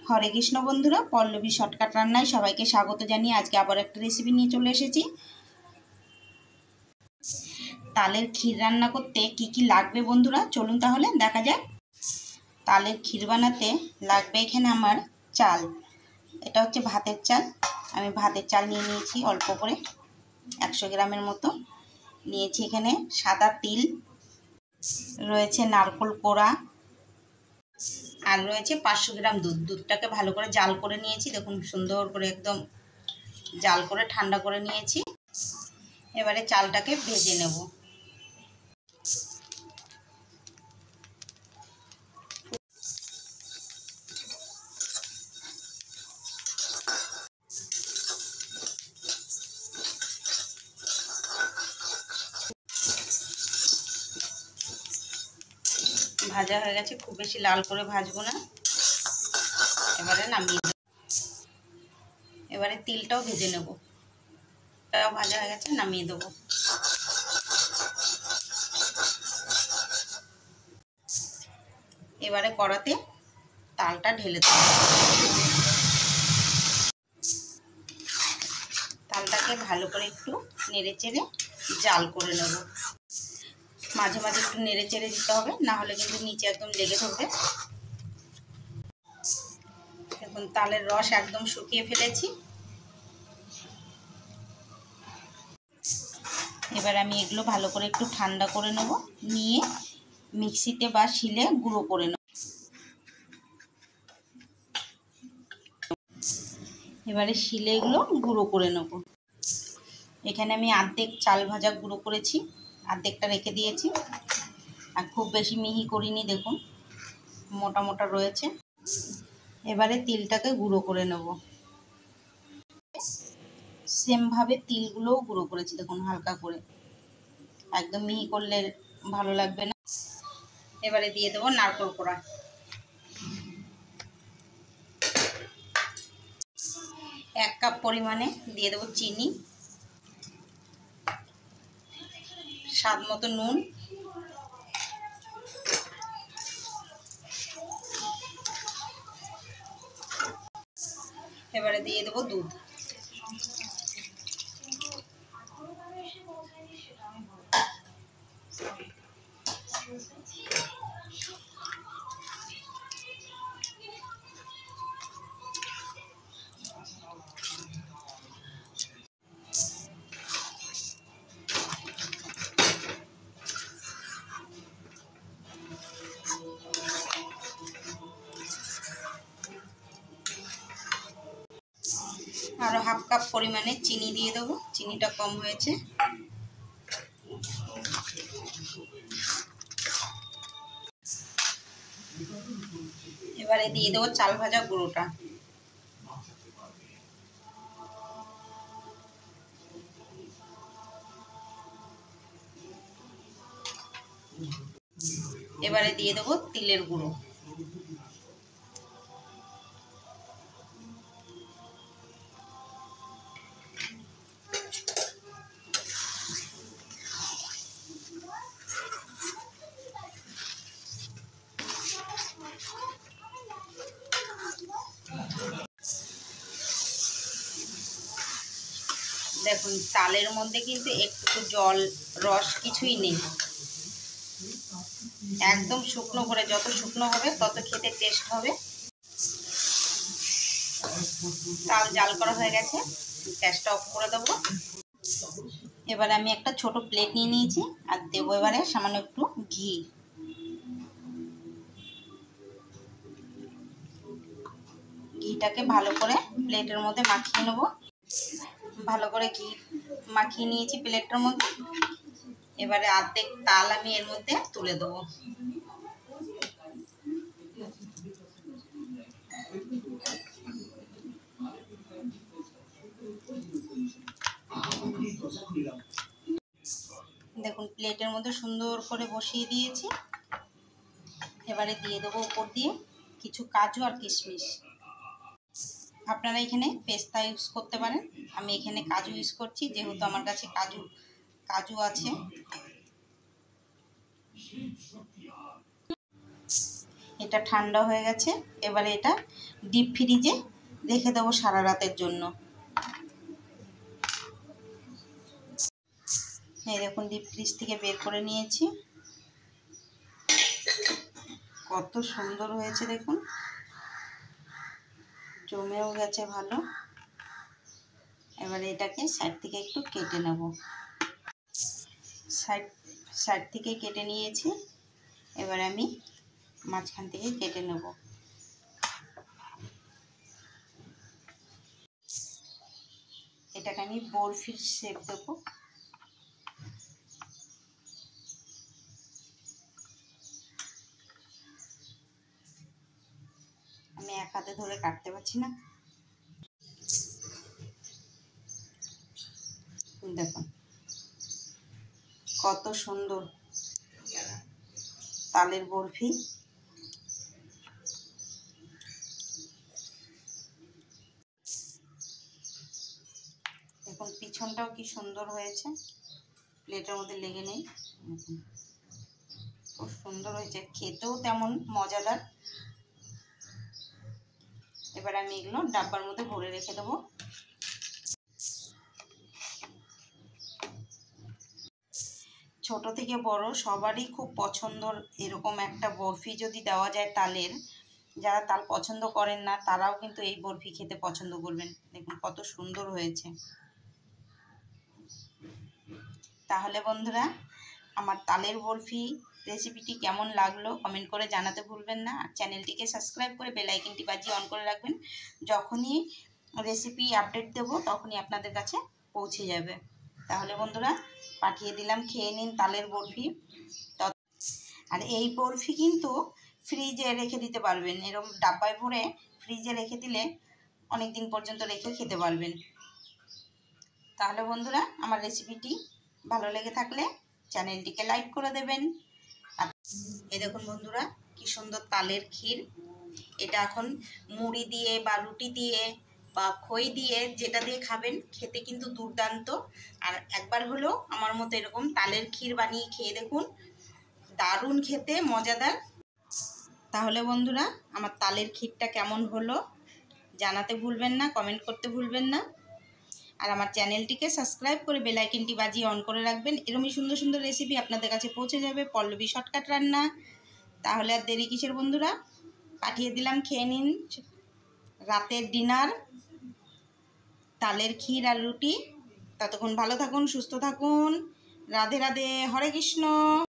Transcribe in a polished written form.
হরে কৃষ্ণ বন্ধুরা, পল্লবী শর্টকাট রান্নায় সবাইকে স্বাগত জানিয়ে আজকে আবার একটা রেসিপি নিয়ে চলে এসেছি। তালের ক্ষীর রান্না করতে কি কি লাগবে বন্ধুরা, চলুন তাহলে দেখা যাক। তালের ক্ষীর বানাতে লাগবে এখানে আমার চাল। এটা হচ্ছে ভাতের চাল। আমি ভাতের চাল নিয়ে নিয়েছি অল্প করে 100 গ্রামের মতো নিয়েছি। এখানে সাদা তিল রয়েছে, নারকেল কোড়া, আর রয়েছে 500 গ্রাম দুধ। দুধটাকে ভালো করে জাল করে নিয়েছি, দেখুন সুন্দর করে একদম জাল করে ঠান্ডা করে নিয়েছি। এবারে চালটাকে ভেজে নেব। ভাজা হয়ে গেছে, খুব বেশি লাল করে ভাজবো না। এবারে নামিয়ে দেব। এবারে তিলটাও ভেজে নেব। এটাও ভাজা হয়ে গেছে, নামিয়ে দেবো। এবারে কড়াতে তালটা ঢেলে দেব। তালটাকে ভালো করে একটু নেড়ে চেড়ে জাল করে নেব। মাঝে মাঝে একটু নেড়ে চেড়ে দিতে হবে, না হলে কিন্তু নিচে একদম লেগে থাকবে। এখন তালের রস একদম শুকিয়ে ফেলেছি। এবার আমি এগুলো ভালো করে একটু ঠান্ডা করে নেব, নিয়ে মিক্সিতে বা শিলে গুঁড়ো করে নেব। এবারে শিলে এগুলো গুঁড়ো করে নেব। এখানে আমি অর্ধেক চাল ভাজা গুঁড়ো করেছি, অর্ধেকটা রেখে দিয়েছি। আর খুব বেশি মিহি করিনি, দেখুন মোটা মোটা রয়েছে। এবারে তিলটাকে গুঁড়ো করে নেব। সেমভাবে তিলগুলোও গুঁড়ো করেছি, দেখুন হালকা করে, একদম মিহি করলে ভালো লাগবে না। এবারে দিয়ে দেবো নারকেল কোড়া। 1 কাপ পরিমাণে দিয়ে দেবো চিনি, স্বাদ মতো নুন, এবারে দিয়ে দেবো দুধ। আরও 1/2 কাপ পরিমাণে চিনি দিয়ে দেবো, চিনিটা কম হয়েছে। এবারে দিয়ে দেবো চাল ভাজা গুঁড়োটা। এবারে দিয়ে দেবো তিলের গুঁড়ো। দেখুন তালের মধ্যে কিন্তু একটু জল রস কিছুই নেই, একদম শুকনো করে, যত শুকনো হবে তত খেতে টেস্ট হবে। তাল জাল করা হয়ে গেছে, গ্যাসটা অফ করে দেবো। এবারে আমি একটা ছোট প্লেট নিয়ে নিয়েছি, আর দেবো এবারে সামান্য একটু ঘি। ঘিটাকে ভালো করে প্লেটের মধ্যে মাখিয়ে নেব। ভালো করে ঘি মাখিয়ে নিয়েছি প্লেটের মধ্যে। এবারে অর্ধেক তাল আমি এর মধ্যে তুলে দেবো। দেখুন প্লেটের মধ্যে সুন্দর করে বসিয়ে দিয়েছি। এবারে দিয়ে দেবো উপর দিয়ে কিছু কাজু আর কিশমিশ। আপনারা এখানে পেস্তা ইউজ করতে পারেন, আমি এখানে কাজু ইউজ করছি, যেহেতু আমার কাছে কাজু আছে। এটা ঠান্ডা হয়ে গেছে। এবারে এটা ডিপ ফ্রিজে রেখে দেবো সারা রাতের জন্য। এই দেখুন ডিপ ফ্রিজ থেকে বের করে নিয়েছি। কত সুন্দর হয়েছে দেখুন, জমেও গেছে ভালো। এবারে এটাকে সাইড থেকে একটু কেটে নেব। সাইড থেকে কেটে নিয়েছি। এবারে আমি মাঝখান থেকে কেটে নেব। এটাকে আমি বরফির শেপ দেবো। আমি এক হাতে ধরে কাটতে পারছি না। দেখুন কত সুন্দর তালের বরফি। দেখুন পিছনটাও কি সুন্দর হয়েছে, প্লেটের মধ্যে লেগে নেই। খুব সুন্দর হয়েছে, খেতেও তেমন মজাদার। এবার আমি এগুলো ডাব্বার মধ্যে ভরে রেখে দেবো। ছোট থেকে বড় সবারই খুব পছন্দর এরকম একটা বরফি যদি দেওয়া যায় তালের, যারা তাল পছন্দ করেন না তারাও কিন্তু এই বরফি খেতে পছন্দ করবেন। দেখুন কত সুন্দর হয়েছে। তাহলে বন্ধুরা, আমার তালের বরফি রেসিপিটি কেমন লাগলো কমেন্ট করে জানাতে ভুলবেন না। আর চ্যানেলটিকে সাবস্ক্রাইব করে বেল আইকনটি বাজিয়ে অন করে রাখবেন। যখনই রেসিপি আপডেট দেব তখনই আপনাদের কাছে পৌঁছে যাবে। তাহলে বন্ধুরা পাঠিয়ে দিলাম, খেয়ে নিন তালের বরফি। আর এই বরফি কিন্তু ফ্রিজে রেখে দিতে পারবেন, এরকম ডাব্বায় ভরে ফ্রিজে রেখে দিলে অনেক দিন পর্যন্ত রেখে খেতে পারবেন। তাহলে বন্ধুরা আমার রেসিপিটি ভালো লেগে থাকলে চ্যানেলটিকে লাইক করে দেবেন। আর এই দেখুন বন্ধুরা কি সুন্দর তালের ক্ষীর। এটা এখন মুড়ি দিয়ে বা রুটি দিয়ে বা খই দিয়ে যেটা দিয়ে খাবেন খেতে কিন্তু দুর্দান্ত। আর একবার হলেও আমার মতো এরকম তালের ক্ষীর বানিয়ে খেয়ে দেখুন, দারুণ খেতে, মজাদার। তাহলে বন্ধুরা আমার তালের ক্ষীরটা কেমন হলো জানাতে ভুলবেন না, কমেন্ট করতে ভুলবেন না। আর আমার চ্যানেলটিকে সাবস্ক্রাইব করে বেল আইকনটি বাজিয়ে অন করে রাখবেন। এরকমই সুন্দর সুন্দর রেসিপি আপনাদের কাছে পৌঁছে যাবে। পল্লবী শর্টকাট রান্না। তাহলে আর দেরি কিসের বন্ধুরা, পাঠিয়ে দিলাম, খেয়ে নিন রাতের ডিনার তালের ক্ষীর আর রুটি। ততক্ষণ ভালো থাকুন, সুস্থ থাকুন। রাধে রাধে, হরে কৃষ্ণ।